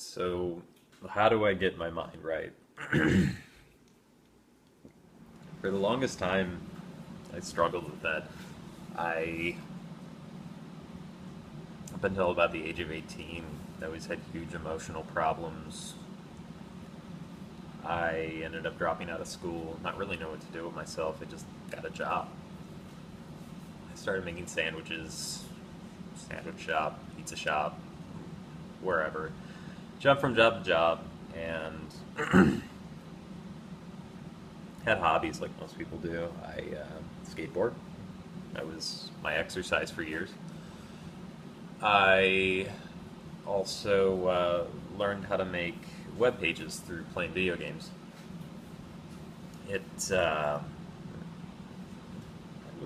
So, how do I get my mind right? For the longest time, I struggled with that. I, up until about the age of 18, I always had huge emotional problems. I ended up dropping out of school, not really know what to do with myself. I just got a job. I started making sandwiches, sandwich shop, pizza shop, wherever. Jumped from job to job, and had hobbies like most people do. I skateboard. That was my exercise for years. I also learned how to make web pages through playing video games. It was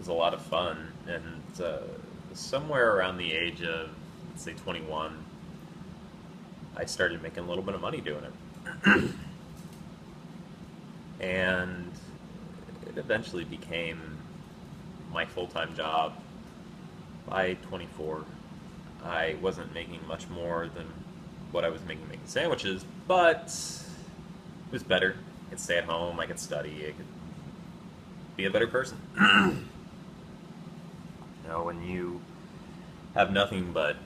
a lot of fun, and somewhere around the age of, let's say, 21, I started making a little bit of money doing it. And it eventually became my full-time job. By 24, I wasn't making much more than what I was making sandwiches, but it was better. I could stay at home, I could study, I could be a better person. When you have nothing but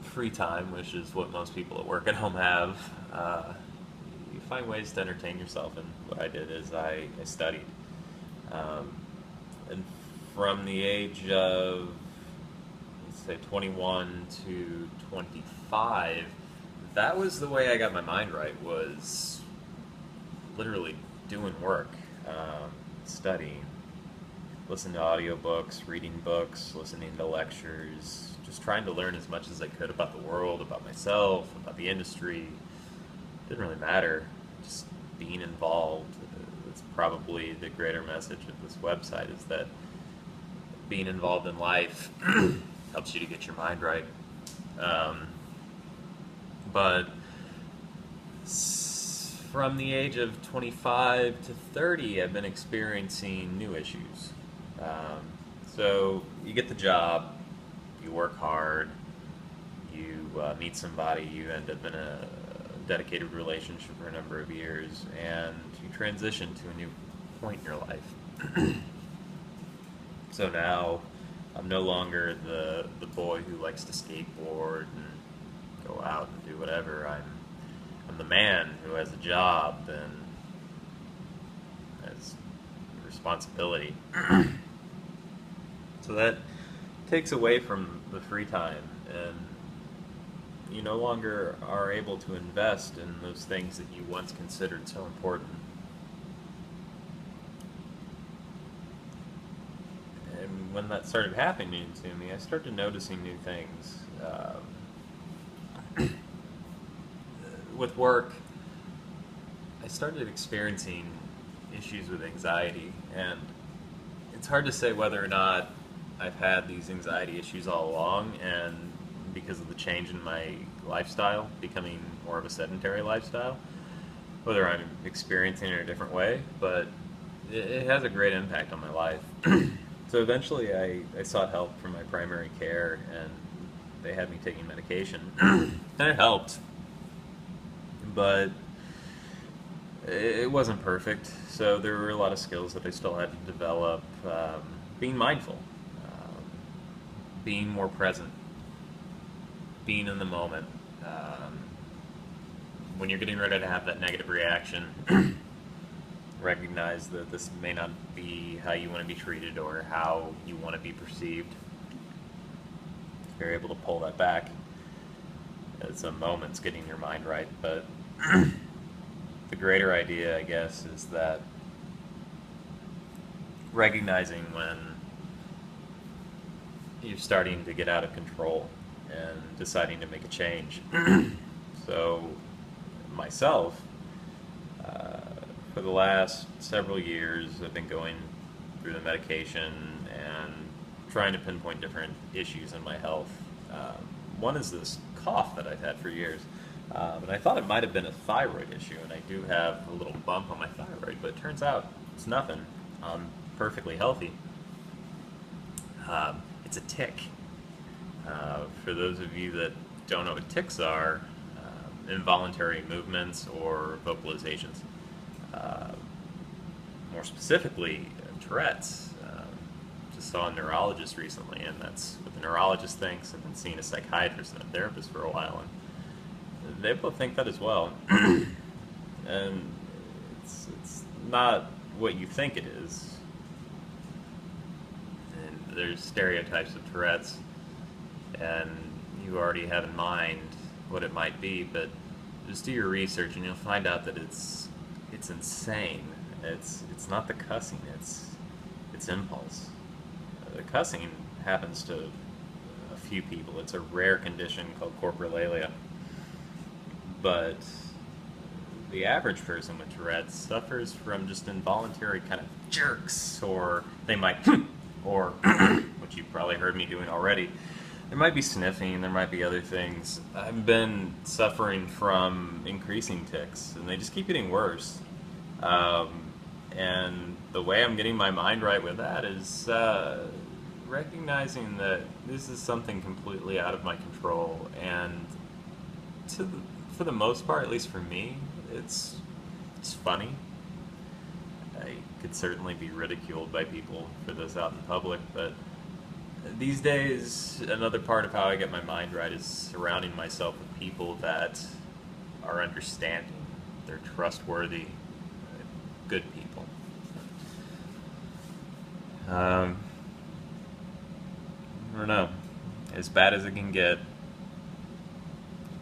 free time, which is what most people at work at home have, you find ways to entertain yourself, and what I did is I studied. And from the age of, let's say, 21 to 25, that was the way I got my mind right, was literally doing work, studying, listening to audiobooks, reading books, listening to lectures, just trying to learn as much as I could about the world, about myself, about the industry. Didn't really matter, just being involved. It's probably the greater message of this website, is that being involved in life helps you to get your mind right. But from the age of 25 to 30, I've been experiencing new issues. So you get the job, you work hard, you meet somebody, you end up in a dedicated relationship for a number of years, and you transition to a new point in your life. So now I'm no longer the boy who likes to skateboard and go out and do whatever. I'm the man who has a job and has responsibility. So that takes away from the free time, and you no longer are able to invest in those things that you once considered so important. And when that started happening to me, I started noticing new things. With work, I started experiencing issues with anxiety, and it's hard to say whether or not I've had these anxiety issues all along, and because of the change in my lifestyle, becoming more of a sedentary lifestyle, whether I'm experiencing it in a different way, but it has a great impact on my life. So eventually I sought help from my primary care, and they had me taking medication, and it helped, but it wasn't perfect. So there were a lot of skills that I still had to develop. Being mindful, being more present, being in the moment. When you're getting ready to have that negative reaction, recognize that this may not be how you want to be treated or how you want to be perceived. If you're able to pull that back, it's a moment's getting your mind right. But the greater idea, I guess, is that recognizing when you're starting to get out of control and deciding to make a change. So myself, for the last several years, I've been going through the medication and trying to pinpoint different issues in my health. One is this cough that I've had for years, and I thought it might have been a thyroid issue, and I do have a little bump on my thyroid, but it turns out it's nothing. I'm perfectly healthy. It's a tick. For those of you that don't know what ticks are, involuntary movements or vocalizations. Uh, More specifically, Tourette's. Just saw a neurologist recently, and that's what the neurologist thinks. I've been seeing a psychiatrist and a therapist for a while, and they both think that as well. And it's not what you think it is. And there's stereotypes of Tourette's, and you already have in mind what it might be, but just do your research and you'll find out that it's insane. It's not the cussing, it's impulse. The cussing happens to a few people. It's a rare condition called coprolalia. But the average person with Tourette's suffers from just involuntary kind of jerks, or they might, or which you've probably heard me doing already, there might be sniffing, there might be other things. I've been suffering from increasing tics, and they just keep getting worse. And the way I'm getting my mind right with that is recognizing that this is something completely out of my control, and for the most part, at least for me, it's funny. I could certainly be ridiculed by people for this out in public, but these days, another part of how I get my mind right is surrounding myself with people that are understanding, they're trustworthy, good people. I don't know. As bad as it can get, you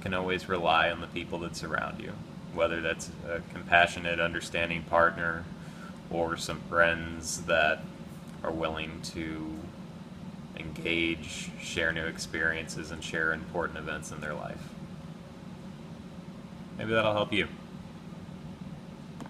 can always rely on the people that surround you, whether that's a compassionate, understanding partner or some friends that are willing to engage, share new experiences, and share important events in their life. Maybe that'll help you.